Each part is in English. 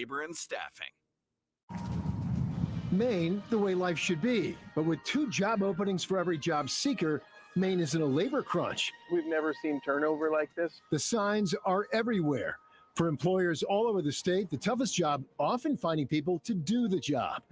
Labor and Staffing. Maine, the way life should be. But with 2 job openings for every job seeker, Maine is in a labor crunch. We've never seen turnover like this. The signs are everywhere. For employers all over the state, the toughest job often finding people to do the job.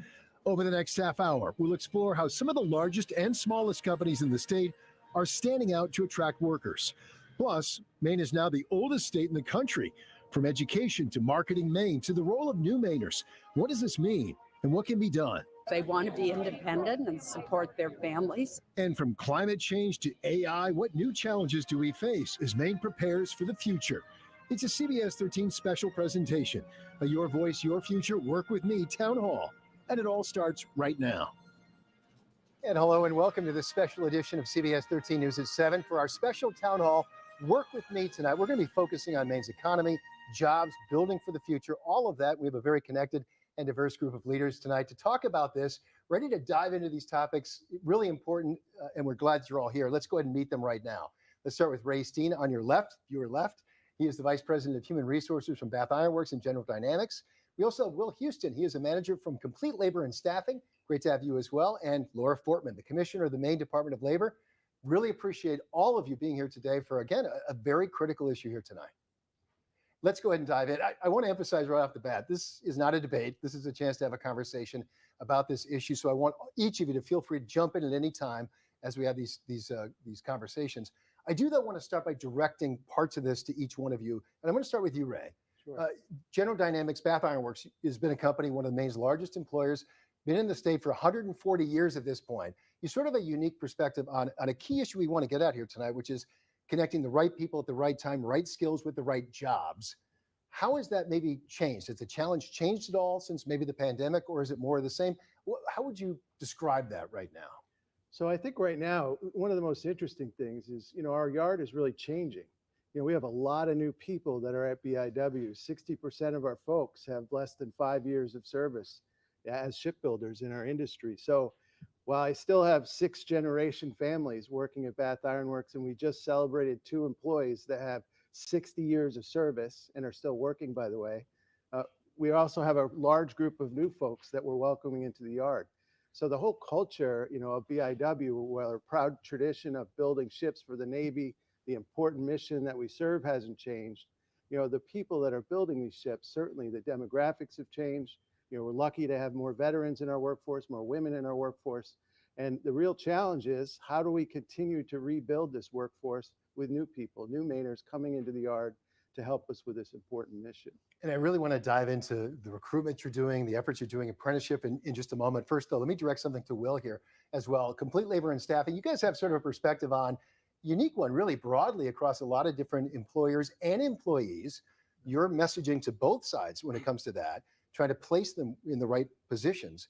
Over the next half hour, we'll explore how some of the largest and smallest companies in the state are standing out to attract workers. Plus, Maine is now the oldest state in the country. From education to marketing Maine to the role of new Mainers. What does this mean and what can be done? They want to be independent and support their families. And from climate change to AI, what new challenges do we face as Maine prepares for the future? It's a CBS 13 special presentation, a Your Voice, Your Future, Work With Me town hall. And it all starts right now. And hello and welcome to this special edition of CBS 13 News at 7 for our special town hall, Work With Me tonight. We're going to be focusing on Maine's economy, jobs, building for the future, all of that. We have a very connected and diverse group of leaders tonight to talk about this, ready to dive into these topics, really important, and we're glad you're all here. Let's go ahead and meet them right now. Let's start with Ray Steen on your left, your left. He is the Vice President of Human Resources from Bath Ironworks and General Dynamics. We also have Will Houston. He is a manager from Complete Labor and Staffing. Great to have you as well. And Laura Fortman, the Commissioner of the Maine Department of Labor. Really appreciate all of you being here today for, again, a very critical issue here tonight. Let's go ahead and dive in. I want to emphasize right off the bat, this is not a debate. This is a chance to have a conversation about this issue. So I want each of you to feel free to jump in at any time as we have these conversations. I do, though, want to start by directing parts of this to each one of you. And I'm going to start with you, Ray. Sure. General Dynamics, Bath Ironworks has been a company, one of the Maine's largest employers, been in the state for 140 years at this point. You sort of have a unique perspective on a key issue we want to get at here tonight, which is connecting the right people at the right time, right skills with the right jobs. How has that maybe changed? Has the challenge changed at all since maybe the pandemic, or is it more of the same? How would you describe that right now? So I think right now, one of the most interesting things is, our yard is really changing. We have a lot of new people that are at BIW. 60% of our folks have less than 5 years of service as shipbuilders in our industry. So while I still have 6th generation families working at Bath Ironworks, and we just celebrated 2 employees that have 60 years of service and are still working, by the way, we also have a large group of new folks that we're welcoming into the yard. So the whole culture, of BIW, where our proud tradition of building ships for the Navy, the important mission that we serve hasn't changed. The people that are building these ships, certainly the demographics have changed. We're lucky to have more veterans in our workforce, more women in our workforce. And the real challenge is, how do we continue to rebuild this workforce with new people, new Mainers coming into the yard to help us with this important mission? And I really want to dive into the recruitment you're doing, the efforts you're doing, apprenticeship in just a moment. First, though, let me direct something to Will here as well. Complete Labor and Staffing, you guys have sort of a perspective on, unique one, really broadly across a lot of different employers and employees. You're messaging to both sides when it comes to that, trying to place them in the right positions.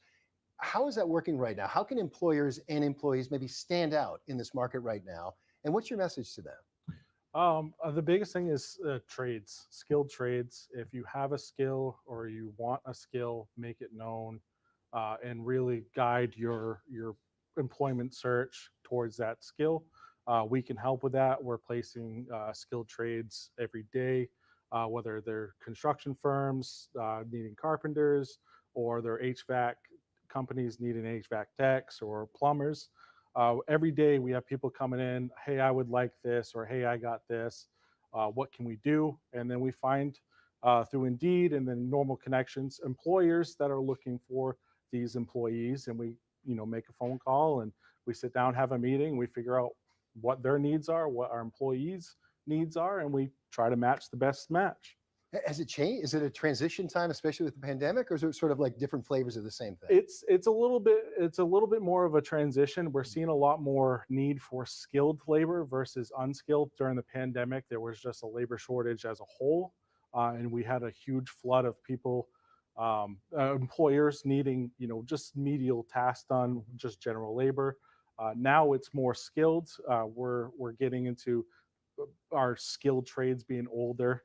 How is that working right now? How can employers and employees maybe stand out in this market right now? And what's your message to them? The biggest thing is trades, skilled trades. If you have a skill or you want a skill, make it known and really guide your employment search towards that skill. We can help with that. We're placing skilled trades every day, whether they're construction firms needing carpenters, or they're HVAC companies needing HVAC techs or plumbers. Every day we have people coming in, hey, I would like this, or hey, I got this. What can we do? And then we find through Indeed and then normal connections, employers that are looking for these employees, and we make a phone call and we sit down, have a meeting, we figure out what their needs are, what our employees' needs are, and we try to match the best match. Has it changed? Is it a transition time, especially with the pandemic, or is it sort of like different flavors of the same thing? It's a little bit more of a transition. We're seeing a lot more need for skilled labor versus unskilled. During the pandemic, there was just a labor shortage as a whole, and we had a huge flood of people, employers needing just medial tasks done, just general labor. Now it's more skilled. We're getting into our skilled trades being older.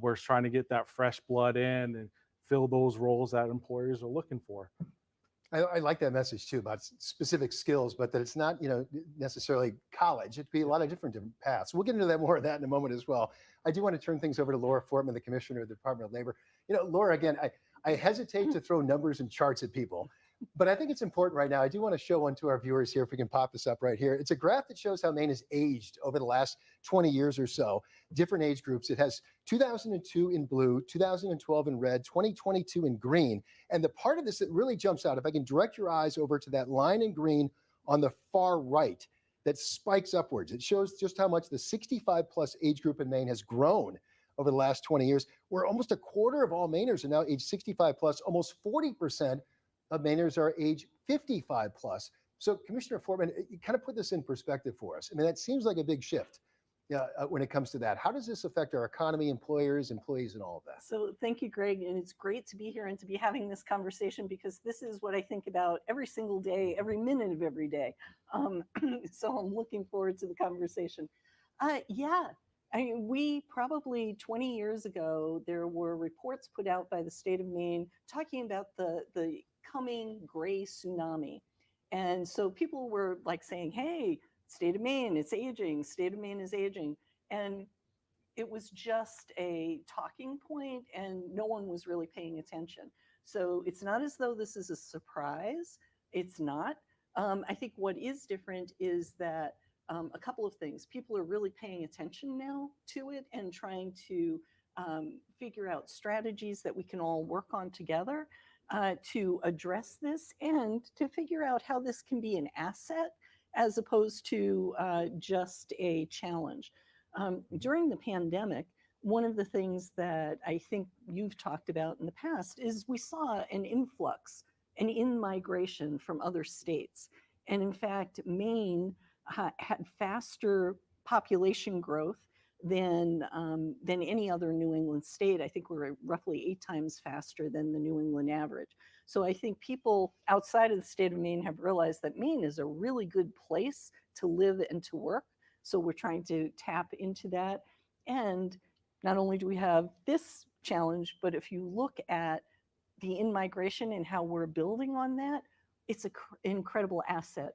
We're trying to get that fresh blood in and fill those roles that employers are looking for. I like that message too, about specific skills, but that it's not necessarily college. It could be a lot of different paths. We'll get into more of that in a moment as well. I do want to turn things over to Laura Fortman, the Commissioner of the Department of Labor. Laura, again, I hesitate to throw numbers and charts at people, but I think it's important right now. I do want to show one to our viewers here, if we can pop this up right here. It's a graph that shows how Maine has aged over the last 20 years or so, different age groups. It has 2002 in blue, 2012 in red, 2022 in green. And the part of this that really jumps out, if I can direct your eyes over to that line in green on the far right, that spikes upwards. It shows just how much the 65 plus age group in Maine has grown over the last 20 years, where almost a quarter of all Mainers are now age 65 plus, almost 40% of Mainers are age 55 plus. So Commissioner Fortman, you kind of put this in perspective for us. I mean, that seems like a big shift when it comes to that. How does this affect our economy, employers, employees, and all of that? So thank you, Greg. And it's great to be here and to be having this conversation, because this is what I think about every single day, every minute of every day. So I'm looking forward to the conversation. Yeah, I mean, we probably 20 years ago, there were reports put out by the state of Maine talking about the coming gray tsunami. And so people were like saying, hey, state of Maine, it's aging, state of Maine is aging. And it was just a talking point and no one was really paying attention. So it's not as though this is a surprise. It's not. I think what is different is that a couple of things. People are really paying attention now to it and trying to figure out strategies that we can all work on together to address this and to figure out how this can be an asset as opposed to just a challenge. During the pandemic, one of the things that I think you've talked about in the past is we saw an influx, an in-migration from other states. And in fact, Maine had faster population growth than any other New England state. I think we're roughly 8 times faster than the New England average. So I think people outside of the state of Maine have realized that Maine is a really good place to live and to work. So we're trying to tap into that. And not only do we have this challenge, but if you look at the in-migration and how we're building on that, it's an incredible asset.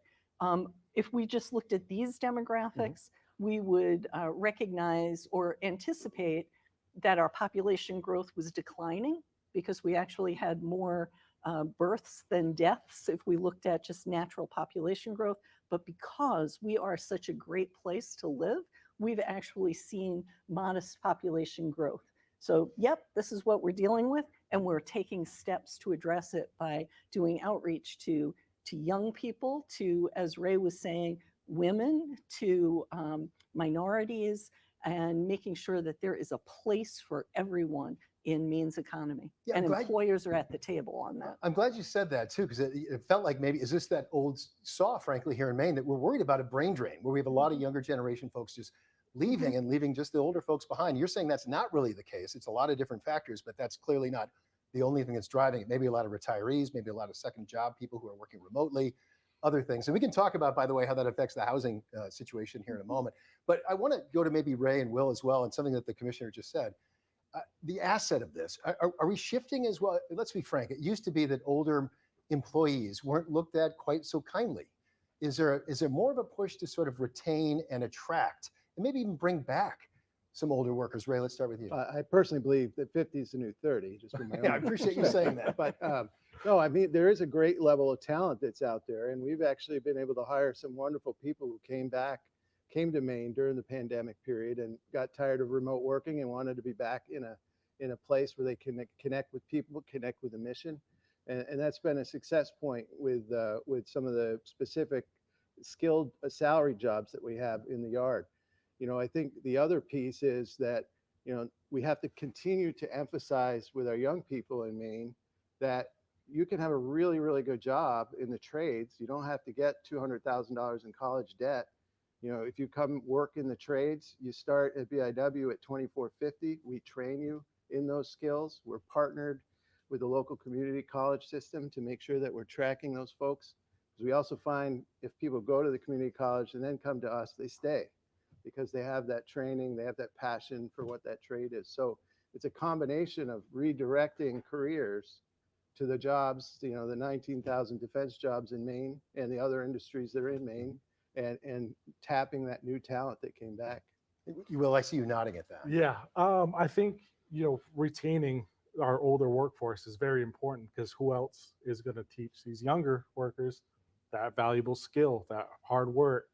If we just looked at these demographics, we would recognize or anticipate that our population growth was declining because we actually had more births than deaths if we looked at just natural population growth. But because we are such a great place to live, we've actually seen modest population growth. So, yep, this is what we're dealing with, and we're taking steps to address it by doing outreach to young people, to, as Ray was saying, women, to minorities, and making sure that there is a place for everyone in Maine's economy. Yeah, and employers are at the table on that. I'm glad you said that too, because it felt like maybe, is this that old saw, frankly, here in Maine, that we're worried about a brain drain, where we have a lot of younger generation folks just leaving and leaving just the older folks behind. You're saying that's not really the case. It's a lot of different factors, but that's clearly not the only thing that's driving it. Maybe a lot of retirees, maybe a lot of second job people who are working remotely, other things. And we can talk about, by the way, how that affects the housing situation here in a moment. But I want to go to maybe Ray and Will as well, and something that the commissioner just said. The asset of this, are we shifting as well? Let's be frank. It used to be that older employees weren't looked at quite so kindly. Is there more of a push to sort of retain and attract and maybe even bring back some older workers? Ray, let's start with you. I personally believe that 50 is the new 30. Just from my yeah, I appreciate you saying that. But no, I mean, there is a great level of talent that's out there. And we've actually been able to hire some wonderful people who came to Maine during the pandemic period and got tired of remote working and wanted to be back in a place where they can connect with people, connect with a mission. And that's been a success point with some of the specific skilled salary jobs that we have in the yard. I think the other piece is that, we have to continue to emphasize with our young people in Maine that you can have a really, really good job in the trades. You don't have to get $200,000 in college debt. If you come work in the trades, you start at BIW at $24.50. We train you in those skills. We're partnered with the local community college system to make sure that we're tracking those folks. Because we also find if people go to the community college and then come to us, they stay because they have that training, they have that passion for what that trade is. So it's a combination of redirecting careers to the jobs, the 19,000 defense jobs in Maine and the other industries that are in Maine, and tapping that new talent that came back. Will, I see you nodding at that. Yeah, I think retaining our older workforce is very important, because who else is going to teach these younger workers that valuable skill, that hard work?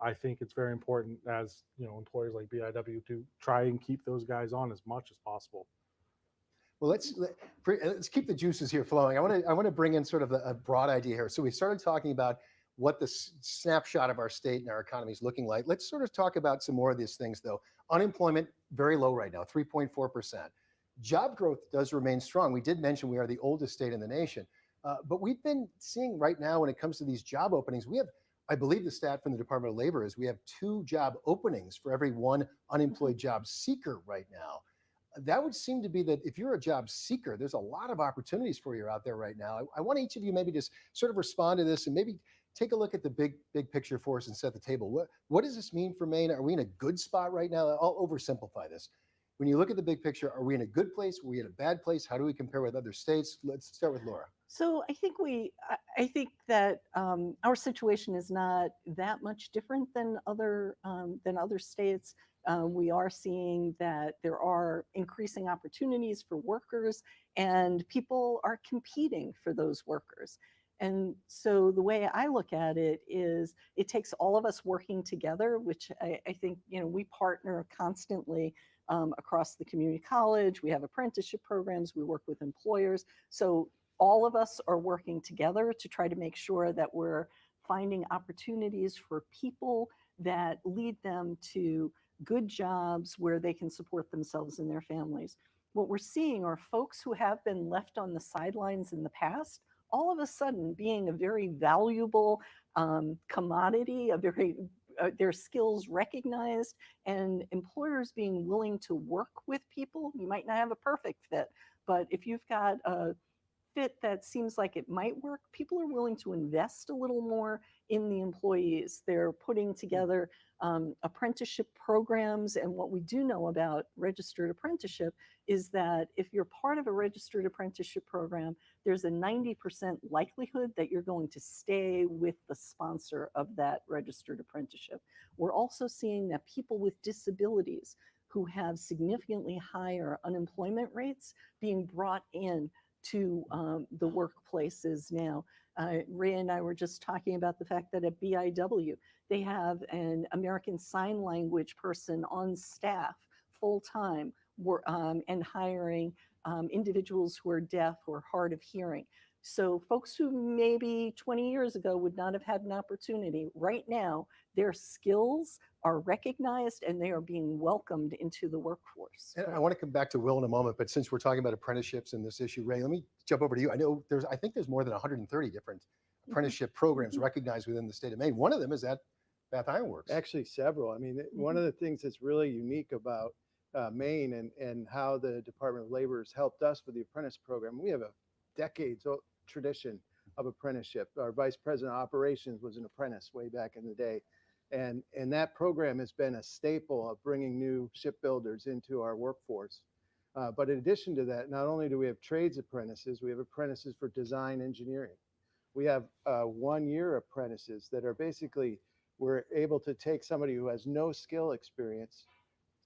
I think it's very important, as employers like BIW, to try and keep those guys on as much as possible. Well, let's keep the juices here flowing. I want to bring in sort of a broad idea here. So we started talking about what the snapshot of our state and our economy is looking like. Let's sort of talk about some more of these things, though. Unemployment, very low right now, 3.4%. Job growth does remain strong. We did mention we are the oldest state in the nation, but we've been seeing right now, when it comes to these job openings, we have, I believe the stat from the Department of Labor is we have 2 job openings for every 1 unemployed job seeker right now. That would seem to be that if you're a job seeker, there's a lot of opportunities for you out there right now. I want each of you maybe just sort of respond to this and maybe take a look at the big picture for us and set the table. What does this mean for Maine? Are we in a good spot right now? I'll oversimplify this. When you look at the big picture, are we in a good place? Are we in a bad place? How do we compare with other states? Let's start with Laura. So I think that our situation is not that much different than other states. We are seeing that there are increasing opportunities for workers, and people are competing for those workers. And so the way I look at it is it takes all of us working together, which I think, we partner constantly across the community college. We have apprenticeship programs. We work with employers. So all of us are working together to try to make sure that we're finding opportunities for people that lead them to good jobs where they can support themselves and their families. What we're seeing are folks who have been left on the sidelines in the past, all of a sudden being a very valuable commodity, their skills recognized, and employers being willing to work with people. You might not have a perfect fit, but if you've got a fit that seems like it might work, people are willing to invest a little more in the employees. They're putting together apprenticeship programs. And what we do know about registered apprenticeship is that if you're part of a registered apprenticeship program, there's a 90% likelihood that you're going to stay with the sponsor of that registered apprenticeship. We're also seeing that people with disabilities who have significantly higher unemployment rates being brought in to the workplaces now. Ray and I were just talking about the fact that at BIW, they have an American Sign Language person on staff full-time, and hiring individuals who are deaf or hard of hearing. So folks who maybe 20 years ago would not have had an opportunity, right now, their skills are recognized and they are being welcomed into the workforce. And I want to come back to Will in a moment, but since we're talking about apprenticeships and this issue, Ray, let me jump over to you. I think there's more than 130 different apprenticeship programs recognized within the state of Maine. One of them is at Bath Ironworks. Actually, several. I mean, one of the things that's really unique about Maine and how the Department of Labor has helped us with the apprentice program, we have a decades-old tradition of apprenticeship. Our vice president of operations was an apprentice way back in the day. And that program has been a staple of bringing new shipbuilders into our workforce. But in addition to that, not only do we have trades apprentices, we have apprentices for design engineering. We have 1-year apprentices that are basically, we're able to take somebody who has no skill experience,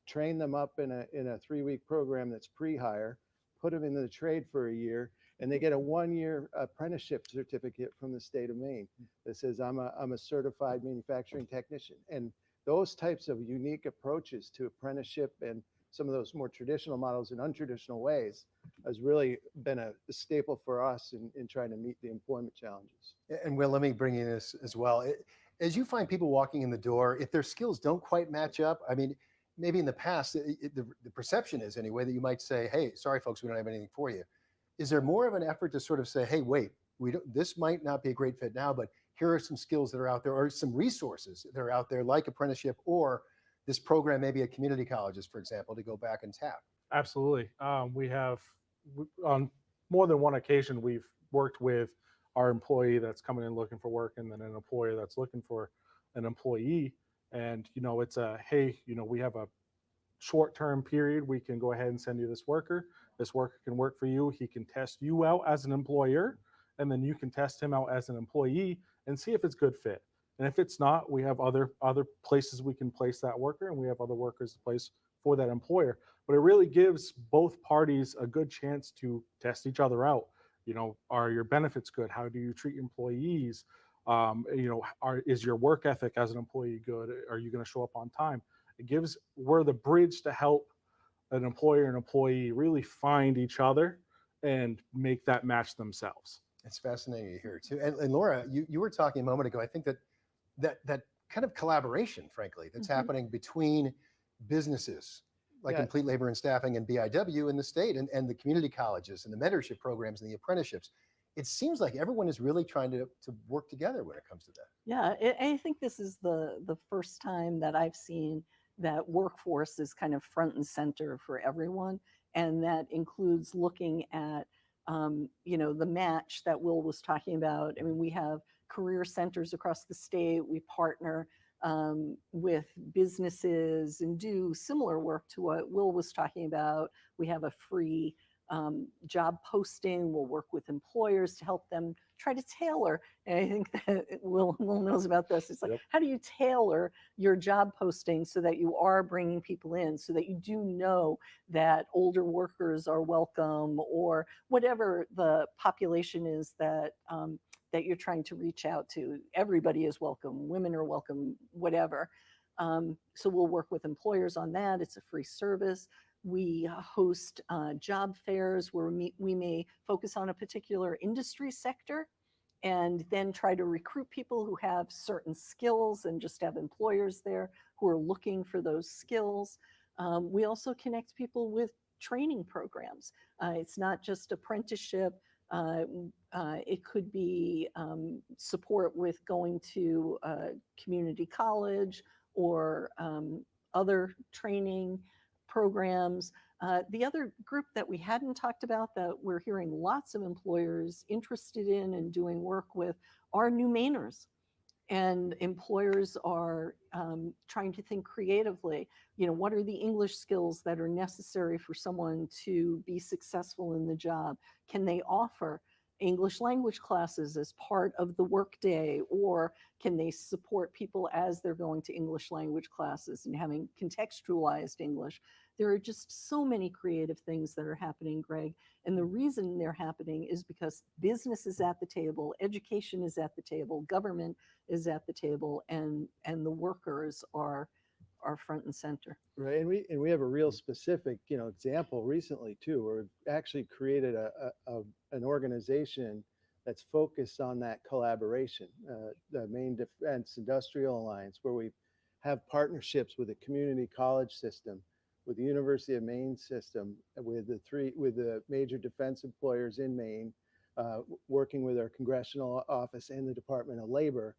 train them up in a 3-week program that's pre-hire, put them in the trade for a year, and they get a 1-year apprenticeship certificate from the state of Maine that says I'm a certified manufacturing technician. And those types of unique approaches to apprenticeship and some of those more traditional models in untraditional ways has really been a staple for us in trying to meet the employment challenges. And Will, let me bring in this as well. As you find people walking in the door, if their skills don't quite match up, I mean, maybe in the past, the perception is anyway that you might say, hey, sorry, folks, we don't have anything for you. Is there more of an effort to sort of say, hey, wait, this might not be a great fit now, but here are some skills that are out there, or some resources that are out there, like apprenticeship, or this program maybe at community colleges, for example, to go back and tap? Absolutely. We have, on more than one occasion, we've worked with our employee that's coming in looking for work, and then an employer that's looking for an employee. And, it's hey, we have a short-term period. We can go ahead and send you this worker. This worker can work for you. He can test you out as an employer, and then you can test him out as an employee and see if it's good fit. And if it's not, we have other places we can place that worker, and we have other workers to place for that employer. But it really gives both parties a good chance to test each other out. Are your benefits good? How do you treat employees? Is your work ethic as an employee good? Are you going to show up on time? We're the bridge to help an employer and employee really find each other and make that match themselves. It's fascinating to hear too. And Laura, you were talking a moment ago. I think that kind of collaboration, frankly, that's happening between businesses like Complete Labor and Staffing and BIW in the state and the community colleges and the mentorship programs and the apprenticeships. It seems like everyone is really trying to work together when it comes to that. Yeah, I think this is the first time that I've seen that workforce is kind of front and center for everyone. And that includes looking at, the match that Will was talking about. I mean, we have career centers across the state. We partner with businesses and do similar work to what Will was talking about. We have a free job posting. We'll work with employers to help them try to tailor. And I think that Will knows about this. It's like, how do you tailor your job posting so that you are bringing people in, so that you do know that older workers are welcome, or whatever the population is that that you're trying to reach out to. Everybody is welcome. Women are welcome, whatever. So we'll work with employers on that. It's a free service. We host job fairs where we may focus on a particular industry sector and then try to recruit people who have certain skills and just have employers there who are looking for those skills. We also connect people with training programs. It's not just apprenticeship. It could be support with going to a community college or other training programs. The other group that we hadn't talked about that we're hearing lots of employers interested in and doing work with are new Mainers. And employers are trying to think creatively, what are the English skills that are necessary for someone to be successful in the job? Can they offer English language classes as part of the workday, or can they support people as they're going to English language classes and having contextualized English? There are just so many creative things that are happening, Greg. And the reason they're happening is because business is at the table, education is at the table, government is at the table, and the workers are front and center. Right, and we have a real specific example recently too, where we've actually created an organization that's focused on that collaboration, the Maine Defense Industrial Alliance, where we have partnerships with a community college system, with the University of Maine system, with the major defense employers in Maine, working with our congressional office and the Department of Labor,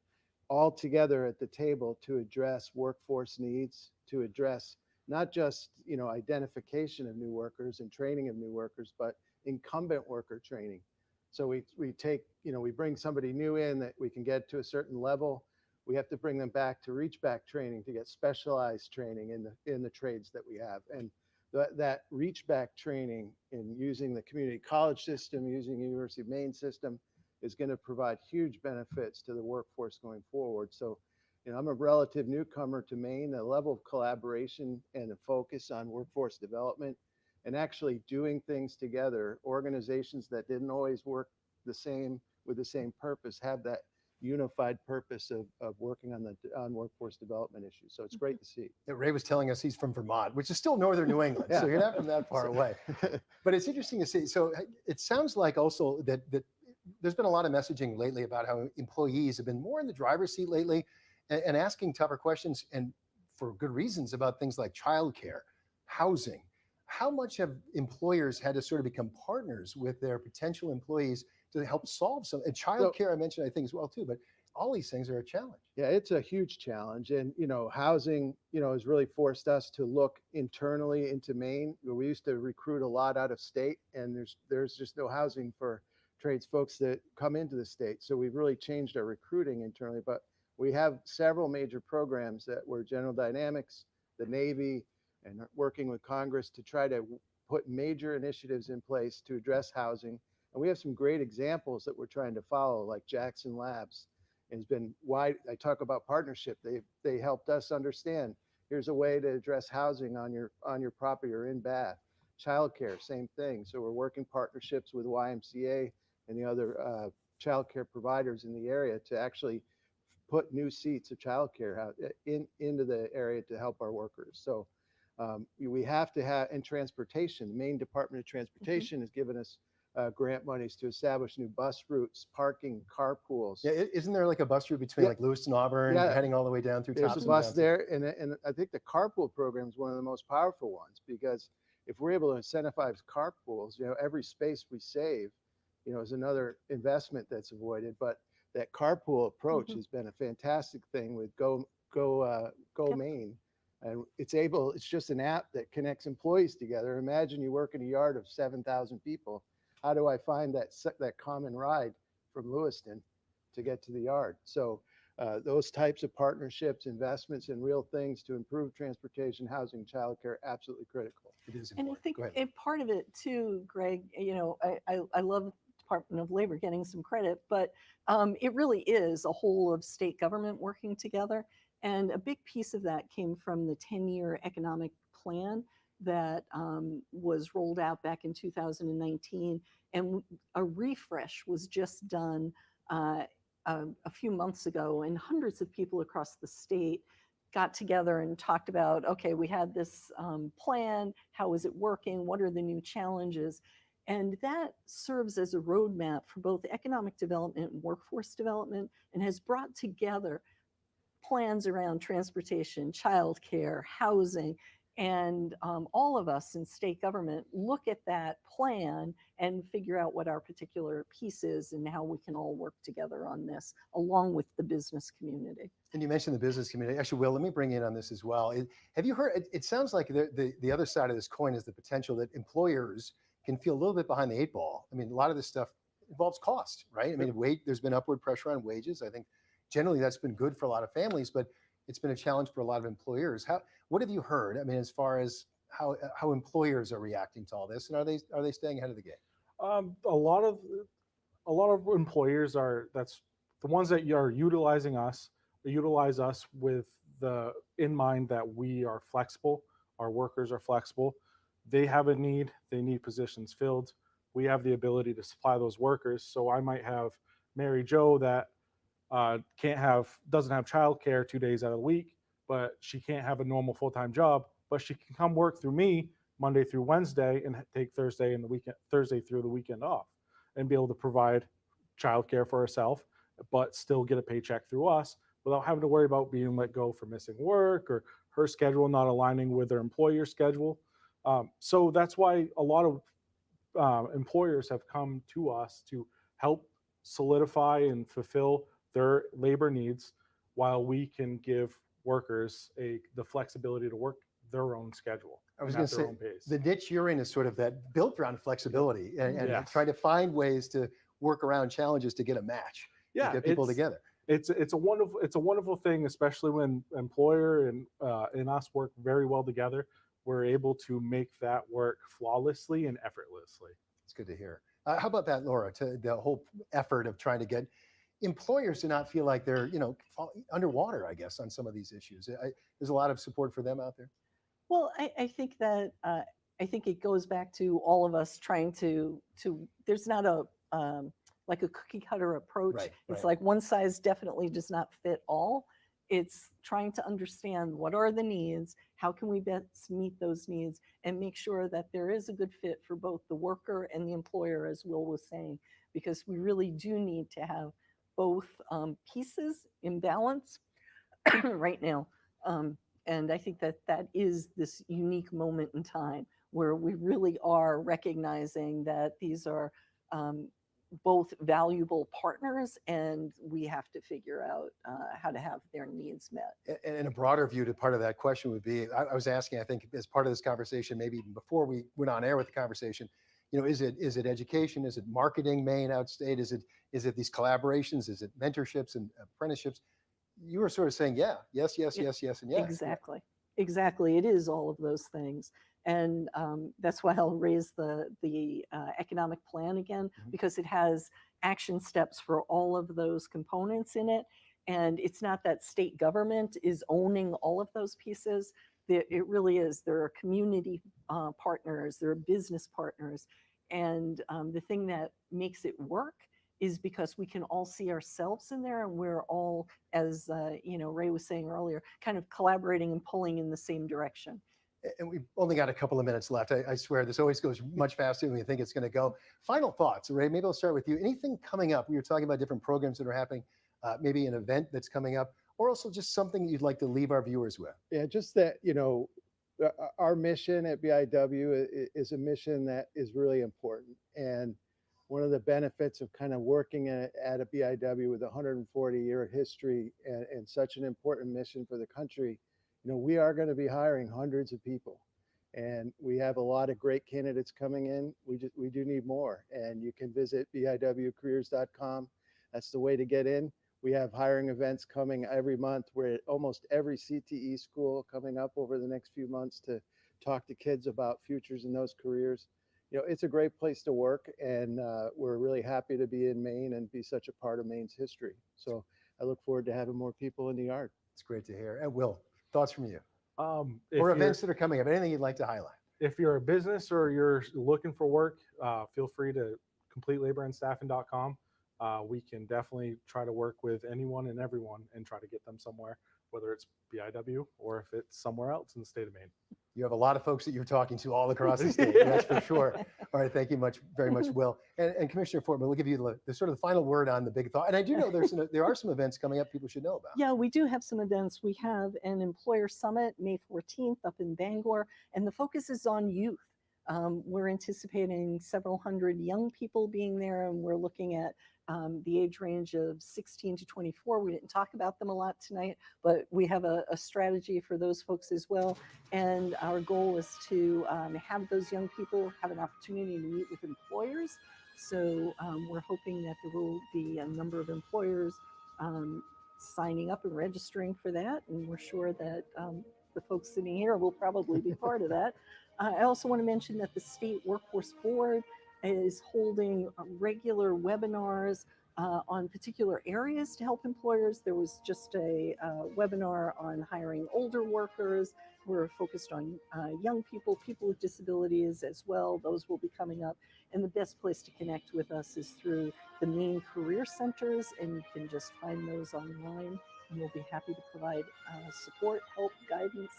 all together at the table to address workforce needs, to address not just identification of new workers and training of new workers, but incumbent worker training. So we take, we bring somebody new in that we can get to a certain level. We have to bring them back to reach back training to get specialized training in the trades that we have. And that reach back training in using the community college system, using the University of Maine system, is going to provide huge benefits to the workforce going forward. So, I'm a relative newcomer to Maine. The level of collaboration and the focus on workforce development and actually doing things together, organizations that didn't always work the same with the same purpose have that unified purpose of working on workforce development issues. So it's great to see. Ray was telling us he's from Vermont, which is still northern New England. So you're not from that far away. But it's interesting to see. So it sounds like also that there's been a lot of messaging lately about how employees have been more in the driver's seat lately and asking tougher questions, and for good reasons, about things like childcare, housing. How much have employers had to sort of become partners with their potential employees to help solve some, and childcare I mentioned, I think, as well too, but all these things are a challenge. Yeah, it's a huge challenge. And, housing, has really forced us to look internally into Maine. We used to recruit a lot out of state, and there's just no housing for trades folks that come into the state. So we've really changed our recruiting internally, but we have several major programs that were General Dynamics, the Navy, and working with Congress to try to put major initiatives in place to address housing. And we have some great examples that we're trying to follow, like Jackson Labs. It's been wide. I talk about partnership. They helped us understand Here's a way to address housing on your property or in Bath. Childcare, same thing. So we're working partnerships with YMCA and the other childcare providers in the area to actually put new seats of childcare out into the area to help our workers. So we have to have, and transportation, the Maine Department of Transportation has given us grant monies to establish new bus routes, parking, carpools. Yeah, isn't there like a bus route between Yeah. like Lewiston, Auburn, Yeah. heading all the way down through There's a Thompson? bus down to- there, and I think the carpool program is one of the most powerful ones, because if we're able to incentivize carpools, every space we save, is another investment that's avoided. But that carpool approach has been a fantastic thing with Go Yep. Maine, and it's just an app that connects employees together. Imagine you work in a yard of 7,000 people. How do I find that common ride from Lewiston to get to the yard? So those types of partnerships, investments in real things to improve transportation, housing, childcare, absolutely critical. It is And I important. think Go ahead. part of it too, Greg, I love Department of Labor getting some credit, but it really is a whole of state government working together. And a big piece of that came from the 10-year economic plan that was rolled out back in 2019. And a refresh was just done a few months ago, and hundreds of people across the state got together and talked about, okay, we had this plan, how is it working, what are the new challenges? And that serves as a roadmap for both economic development and workforce development, and has brought together plans around transportation, childcare, housing, and all of us in state government look at that plan and figure out what our particular piece is and how we can all work together on this, along with the business community. And you mentioned the business community. Actually, Will, let me bring you in on this as well. Have you heard, it sounds like the other side of this coin is the potential that employers can feel a little bit behind the 8 ball. I mean, a lot of this stuff involves cost, right? I mean, there's been upward pressure on wages. I think generally that's been good for a lot of families, but it's been a challenge for a lot of employers. What have you heard? I mean, as far as how employers are reacting to all this, and are they staying ahead of the game? A lot of employers that's the ones that are utilize us with the in mind that we are flexible, our workers are flexible. They have a need, they need positions filled. We have the ability to supply those workers. So I might have Mary Jo that doesn't have childcare 2 days out of the week, but she can't have a normal full-time job, but she can come work through me Monday through Wednesday and take Thursday through the weekend off, and be able to provide childcare for herself, but still get a paycheck through us without having to worry about being let go for missing work or her schedule not aligning with her employer's schedule. So that's why a lot of employers have come to us to help solidify and fulfill their labor needs, while we can give workers the flexibility to work their own schedule. I was and going at to their say, own pace. the niche you're in is sort of that built around flexibility and Yes. trying to find ways to work around challenges to get a match, to get people together. It's a wonderful thing, especially when employer and us work very well together. We're able to make that work flawlessly and effortlessly. It's good to hear. How about that, Laura, to the whole effort of trying to get employers to not feel like they're, underwater, I guess, on some of these issues. There's a lot of support for them out there. Well, I think that I think it goes back to all of us trying to there's not a like a cookie cutter approach. Right, It's right. like one size definitely does not fit all. It's trying to understand what are the needs, how can we best meet those needs, and make sure that there is a good fit for both the worker and the employer, as Will was saying, because we really do need to have both pieces in balance right now. And I think that is this unique moment in time where we really are recognizing that these are both valuable partners, and we have to figure out how to have their needs met. And in a broader view to part of that question would be, I was asking, I think as part of this conversation, maybe even before we went on air with the conversation, is it education? Is it marketing Maine outstate? Is it these collaborations? Is it mentorships and apprenticeships? You were sort of saying, yes, and yes. Exactly. It is all of those things. And that's why I'll raise the economic plan again, because it has action steps for all of those components in it. And it's not that state government is owning all of those pieces. It really is. There are community partners, there are business partners. And the thing that makes it work is because we can all see ourselves in there, and we're all, as Ray was saying earlier, kind of collaborating and pulling in the same direction. And we've only got a couple of minutes left. I swear this always goes much faster than we think it's going to go. Final thoughts, Ray, maybe I'll start with you. Anything coming up? We were talking about different programs that are happening, maybe an event that's coming up, or also just something you'd like to leave our viewers with. Yeah, just that, our mission at BIW is a mission that is really important. And one of the benefits of kind of working at a BIW with a 140-year history and such an important mission for the country, we are going to be hiring hundreds of people, and we have a lot of great candidates coming in. We do need more, and you can visit biwcareers.com. That's the way to get in. We have hiring events coming every month. We're at almost every CTE school coming up over the next few months to talk to kids about futures in those careers. It's a great place to work, and we're really happy to be in Maine and be such a part of Maine's history. So I look forward to having more people in the yard. It's great to hear. And Will, thoughts from you? If Or you're- events that are coming up, anything you'd like to highlight? If you're a business or you're looking for work, feel free to completelaborandstaffing.com. We can definitely try to work with anyone and everyone and try to get them somewhere, whether it's BIW or if it's somewhere else in the state of Maine. You have a lot of folks that you're talking to all across the state, that's for sure. All right, thank you very much, Will. And Commissioner Fortman, we'll give you the sort of the final word on the big thought. And I do know there are some events coming up people should know about. Yeah, we do have some events. We have an employer summit May 14th up in Bangor, and the focus is on youth. We're anticipating several hundred young people being there, and we're looking at the age range of 16 to 24. We didn't talk about them a lot tonight, but we have a strategy for those folks as well. And our goal is to have those young people have an opportunity to meet with employers. So we're hoping that there will be a number of employers signing up and registering for that. And we're sure that the folks sitting here will probably be part of that. I also want to mention that the State Workforce Board is holding regular webinars on particular areas to help employers. There was just a webinar on hiring older workers. We're focused on young people, people with disabilities as well. Those will be coming up. And the best place to connect with us is through the Maine Career Centers, and you can just find those online. And we'll be happy to provide support, help, guidance,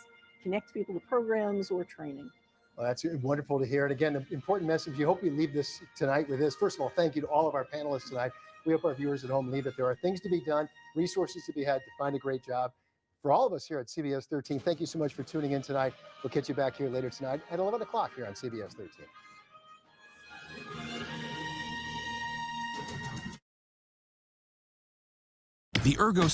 connect people to programs or training. Well, that's wonderful to hear. And again, the important message, you hope you leave this tonight with this. First of all, thank you to all of our panelists tonight. We hope our viewers at home leave that there are things to be done, resources to be had to find a great job. For all of us here at CBS 13, thank you so much for tuning in tonight. We'll catch you back here later tonight at 11 o'clock here on CBS 13. The Ergo